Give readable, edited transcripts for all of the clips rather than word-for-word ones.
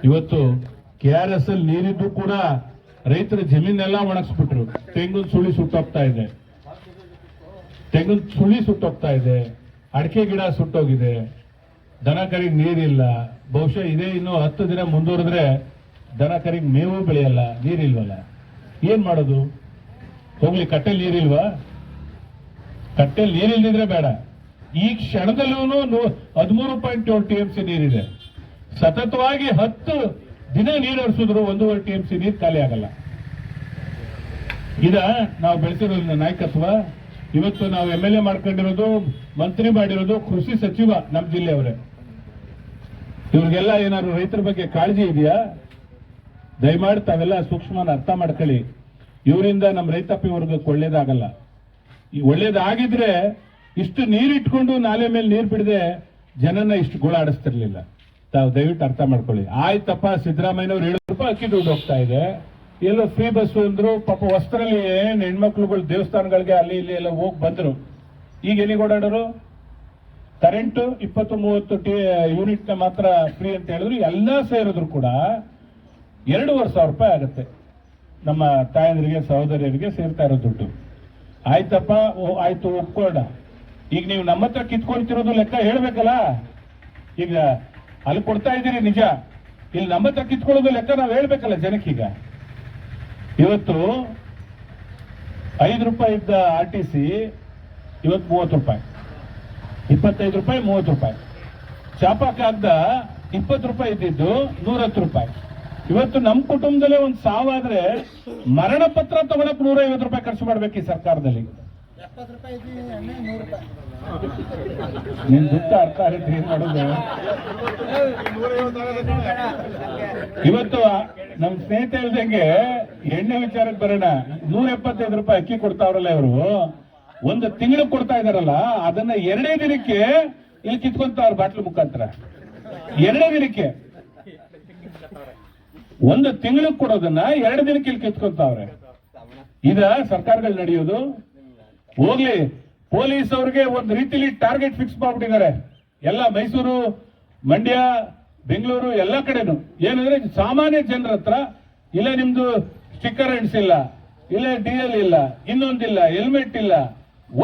ಇವತ್ತು KRS ಅಲ್ಲಿ ನೀರಿದ್ದು ಕೂಡ ರೈತರ ಜಮೀನೆಲ್ಲ ಒಣಗಿಸ್ಬಿಟ್ರು. ತೆಂಗಿನ ಸುಳಿ ಸುಟ್ಟೋಗ್ತಾ ಇದೆ, ತೆಂಗಿನ ಸುಳಿ ಸುಟ್ಟೋಗ್ತಾ ಇದೆ, ಅಡಿಕೆ ಗಿಡ ಸುಟ್ಟೋಗಿದೆ, ದನ ಕರಿಗೆ ನೀರಿಲ್ಲ. ಬಹುಶಃ ಇದೇ ಇನ್ನು 10 ದಿನ ಮುಂದುವರೆದ್ರೆ ದನ ಕರಿಗೆ ಮೇವು ಬೆಳೆಯಲ್ಲ, ನೀರಿಲ್ವಲ್ಲ. ಏನ್ ಮಾಡೋದು? ಹೋಗ್ಲಿ, ಕಟ್ಟೆಲ್ ನೀರಿಲ್ವಾ? ಕಟ್ಟೆಲ್ ನೀರಿಲ್ದಿದ್ರೆ ಬೇಡ. ಈ ಕ್ಷಣದಲ್ಲೂ 13.7 TMC ನೀರಿದೆ. ಸತತವಾಗಿ 10 ದಿನ ನೀರು ಹರಿಸಿದ್ರು 1.5 TMC ನೀರು ಖಾಲಿ ಆಗಲ್ಲ. ಇದ ನಾವು ಬೆಳೆಸಿರೋದ್ರಿಂದ ನಾಯಕತ್ವ. ಇವತ್ತು ನಾವು MLA ಮಾಡ್ಕೊಂಡಿರೋದು, ಮಂತ್ರಿ ಮಾಡಿರೋದು ಕೃಷಿ ಸಚಿವ ನಮ್ಮ ಜಿಲ್ಲೆಯವರೇ. ಇವ್ರಿಗೆಲ್ಲ ಏನಾದ್ರು ರೈತರ ಬಗ್ಗೆ ಕಾಳಜಿ ಇದೆಯಾ? ದಯಮಾಡಿ ತಾವೆಲ್ಲ ಸೂಕ್ಷ್ಮನ ಅರ್ಥ ಮಾಡ್ಕೊಳ್ಳಿ. ಇವರಿಂದ ನಮ್ಮ ರೈತಾಪಿ ವರ್ಗಕ್ಕೆ ಒಳ್ಳೇದಾಗಲ್ಲ. ಈ ಒಳ್ಳೇದಾಗಿದ್ರೆ ಇಷ್ಟು ನೀರಿಟ್ಕೊಂಡು ನಾಲೆ ಮೇಲೆ ನೀರು ಬಿಡದೆ ಜನನ ಇಷ್ಟು ಗೋಳಾಡಿಸ್ತಿರ್ಲಿಲ್ಲ. ತಾವು ದಯವಿಟ್ಟು ಅರ್ಥ ಮಾಡ್ಕೊಳ್ಳಿ. ಆಯ್ತಪ್ಪ, ಸಿದ್ದರಾಮಯ್ಯನವ್ರು 7 ರೂಪಾಯಿ ಅಕ್ಕಿ ದುಡ್ಡು ಹೋಗ್ತಾ ಇದೆ, ಎಲ್ಲೋ ಫ್ರೀ ಬಸ್ ಅಂದ್ರು. ಪಾಪ ವಸ್ತ್ರಲ್ಲಿ ಹೆಣ್ಮಕ್ಳುಗಳು ದೇವಸ್ಥಾನಗಳಿಗೆ ಅಲ್ಲಿ ಇಲ್ಲಿ ಎಲ್ಲ ಹೋಗಿ ಬಂದ್ರು. ಈಗ ಎಲ್ಲಿಗೆ ಓಡಾಡೋರು? ಕರೆಂಟ್ 20-30 ಯೂನಿಟ್ ಮಾತ್ರ ಫ್ರೀ ಅಂತ ಹೇಳಿದ್ರು. ಎಲ್ಲ ಸೇರಿದ್ರು ಕೂಡ 2,500 ರೂಪಾಯಿ ಆಗುತ್ತೆ ನಮ್ಮ ತಾಯಂದ್ರಿಗೆ, ಸಹೋದರಿಯರಿಗೆ ಸೇರ್ತಾ ಇರೋ ದುಡ್ಡು. ಆಯ್ತಪ್ಪ, ಆಯ್ತು, ಒಪ್ಕೊಳ್ಳೋಣ. ಈಗ ನೀವು ನಮ್ಮ ಹತ್ರ ಕಿತ್ಕೊಳ್ತಿರೋದು ಲೆಕ್ಕ ಹೇಳ್ಬೇಕಲ್ಲ. ಈಗ ಅಲ್ಲಿ ಕೊಡ್ತಾ ಇದ್ದೀರಿ ನಿಜ, ಇಲ್ಲಿ ನಮ್ಮ ಹತ್ರ ಕಿತ್ಕೊಳ್ಳೋದು ಲೆಕ್ಕ ನಾವು ಹೇಳ್ಬೇಕಲ್ಲ ಜನಕ್ಕೀಗ. ಇವತ್ತು 5 ರೂಪಾಯಿ ಇದ್ದ RTC ಇವತ್ತು 30 ರೂಪಾಯಿ, 25 ರೂಪಾಯಿ, 30 ರೂಪಾಯಿ. ಚಾಪಕ್ಕಾಗ್ದ 20 ರೂಪಾಯಿ ಇದ್ದಿದ್ದು 110 ರೂಪಾಯಿ. ಇವತ್ತು ನಮ್ಮ ಕುಟುಂಬದಲ್ಲೇ ಒಂದು ಸಾವಾದ್ರೆ ಮರಣ ಪತ್ರ ತಗೊಳಕ್ 150 ರೂಪಾಯಿ ಖರ್ಚು ಮಾಡ್ಬೇಕು ಈ ಸರ್ಕಾರದಲ್ಲಿ. ನಿನ್ ದುಃಖ ಅರ್ಥ ಆಗುತ್ತೆ, ಏನ್ ಮಾಡೋದು? ಇವತ್ತು ನಮ್ ಸ್ನೇಹಿತ ಹೇಳ್ದಂಗೆ ಎಣ್ಣೆ ವಿಚಾರಕ್ಕೆ ಬರೋಣ. 175 ರೂಪಾಯಿ ಅಕ್ಕಿ ಕೊಡ್ತಾವ್ರಲ್ಲ ಇವರು, ಒಂದು ತಿಂಗಳು ಕೊಡ್ತಾ ಇದಾರಲ್ಲ, ಅದನ್ನ 2 ದಿನಕ್ಕೆ ಇಲ್ಲಿ ಕಿತ್ಕೊಂತಾವ್ರ ಬಾಟ್ಲು ಮುಖಾಂತರ. 2 ದಿನಕ್ಕೆ, 1 ತಿಂಗಳು ಕೊಡೋದನ್ನ 2 ದಿನಕ್ಕೆ ಇಲ್ಲಿ ಕಿತ್ಕೊಂತಾವ್ರೆ. ಇದ ಸರ್ಕಾರಗಳು ನಡೆಯೋದು? ಹೋಗ್ಲಿ, ಪೊಲೀಸ್ ಅವ್ರಿಗೆ ಒಂದು ರೀತಿಲಿ ಟಾರ್ಗೆಟ್ ಫಿಕ್ಸ್ ಮಾಡ್ಬಿಟ್ಟಿದ್ದಾರೆ. ಎಲ್ಲ ಮೈಸೂರು, ಮಂಡ್ಯ, ಬೆಂಗಳೂರು ಎಲ್ಲ ಕಡೆನು. ಏನಂದ್ರೆ ಸಾಮಾನ್ಯ ಜನರ ಹತ್ರ ಇಲ್ಲ ನಿಮ್ದು ಸ್ಟಿಕ್ಕರ್ ಅಂಟಿಸಿಲ್ಲ, ಇಲ್ಲ DL ಇಲ್ಲ, ಇನ್ನೊಂದಿಲ್ಲ, ಹೆಲ್ಮೆಟ್ ಇಲ್ಲ.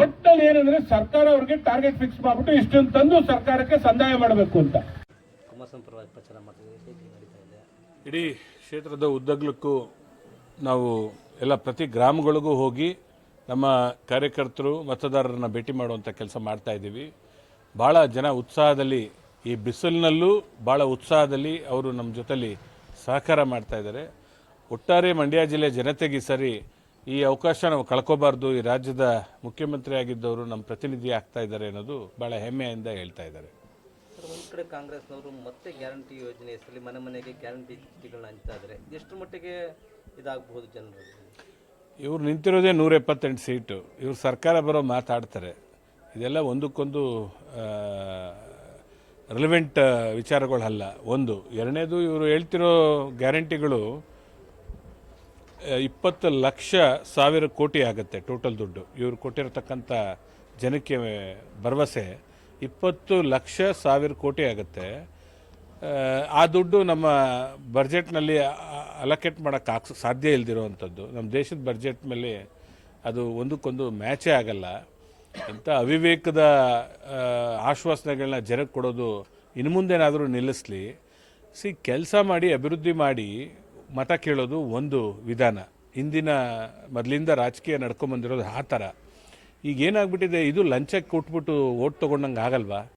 ಒಟ್ಟಲ್ಲಿ ಏನಂದ್ರೆ ಸರ್ಕಾರ ಅವ್ರಿಗೆ ಟಾರ್ಗೆಟ್ ಫಿಕ್ಸ್ ಮಾಡ್ಬಿಟ್ಟು ಇಷ್ಟೊಂದು ತಂದು ಸರ್ಕಾರಕ್ಕೆ ಸಂದಾಯ ಮಾಡಬೇಕು ಅಂತ. ಇಡೀ ಕ್ಷೇತ್ರದ ಉದ್ದಗಲಕ್ಕೂ ನಾವು ಎಲ್ಲ ಪ್ರತಿ ಗ್ರಾಮಗಳಿಗೂ ಹೋಗಿ ನಮ್ಮ ಕಾರ್ಯಕರ್ತರು, ಮತದಾರರನ್ನ ಭೇಟಿ ಮಾಡುವಂಥ ಕೆಲಸ ಮಾಡ್ತಾ ಇದ್ದೀವಿ. ಭಾಳ ಜನ ಉತ್ಸಾಹದಲ್ಲಿ, ಈ ಬಿಸಿಲಿನಲ್ಲೂ ಭಾಳ ಉತ್ಸಾಹದಲ್ಲಿ ಅವರು ನಮ್ಮ ಜೊತೆಲಿ ಸಹಕಾರ ಮಾಡ್ತಾ ಇದ್ದಾರೆ. ಒಟ್ಟಾರೆ ಮಂಡ್ಯ ಜಿಲ್ಲೆ ಜನತೆಗೆ ಸರಿ ಈ ಅವಕಾಶ ನಾವು ಕಳ್ಕೋಬಾರ್ದು. ಈ ರಾಜ್ಯದ ಮುಖ್ಯಮಂತ್ರಿ ಆಗಿದ್ದವರು ನಮ್ಮ ಪ್ರತಿನಿಧಿ ಆಗ್ತಾ ಇದ್ದಾರೆ ಅನ್ನೋದು ಭಾಳ ಹೆಮ್ಮೆಯಿಂದ ಹೇಳ್ತಾ ಇದ್ದಾರೆ. ಒಂದು ಕಡೆ ಕಾಂಗ್ರೆಸ್ನವರು ಮತ್ತೆ ಗ್ಯಾರಂಟಿ ಯೋಜನೆ ಹೆಸರಲ್ಲಿ ಮನೆ ಮನೆಗೆ ಗ್ಯಾರಂಟಿ ಚೀಟಿಗಳನ್ನ ಹಂಚ್ತಾ ಇದ್ದಾರೆ. ಎಷ್ಟು ಮಟ್ಟಿಗೆ ಇದಾಗಬಹುದು ಜನರು? ಇವ್ರು ನಿಂತಿರೋದೇ 178 ಸೀಟು. ಇವ್ರು ಸರ್ಕಾರ ಬರೋ ಮಾತಾಡ್ತಾರೆ. ಇದೆಲ್ಲ ಒಂದಕ್ಕೊಂದು ರಿಲೆವೆಂಟ್ ವಿಚಾರಗಳಲ್ಲ. ಒಂದು. ಎರಡನೇದು, ಇವರು ಹೇಳ್ತಿರೋ ಗ್ಯಾರಂಟಿಗಳು 20,00,000 ಕೋಟಿ ಆಗುತ್ತೆ ಟೋಟಲ್ ದುಡ್ಡು. ಇವರು ಕೊಟ್ಟಿರತಕ್ಕಂಥ ಜನಕ್ಕೆ ಭರವಸೆ 20,00,000 ಕೋಟಿ ಆಗುತ್ತೆ. ಆ ದುಡ್ಡು ನಮ್ಮ ಬಜೆಟ್ನಲ್ಲಿ ಅಲೋಕೇಟ್ ಮಾಡೋಕ್ಕೆ ಸಾಧ್ಯ ಇಲ್ದಿರೋವಂಥದ್ದು. ನಮ್ಮ ದೇಶದ ಬಜೆಟ್ ಮೇಲೆ ಅದು ಒಂದಕ್ಕೊಂದು ಮ್ಯಾಚೇ ಆಗಲ್ಲ. ಇಂಥ ಅವಿವೇಕದ ಆಶ್ವಾಸನೆಗಳನ್ನ ಜನಕ್ಕೆ ಕೊಡೋದು ಇನ್ನು ಮುಂದೇನಾದರೂ ನಿಲ್ಲಿಸಲಿ. ಕೆಲಸ ಮಾಡಿ, ಅಭಿವೃದ್ಧಿ ಮಾಡಿ ಮತ ಕೇಳೋದು ಒಂದು ವಿಧಾನ. ಮೊದಲಿಂದ ರಾಜಕೀಯ ನಡ್ಕೊಂಬಂದಿರೋದು ಆ ಥರ. ಈಗ ಏನಾಗ್ಬಿಟ್ಟಿದೆ, ಇದು ಲಂಚಕ್ಕೆ ಕೊಟ್ಬಿಟ್ಟು ಓಟ್ ತೊಗೊಂಡಂಗೆ ಆಗಲ್ವಾ?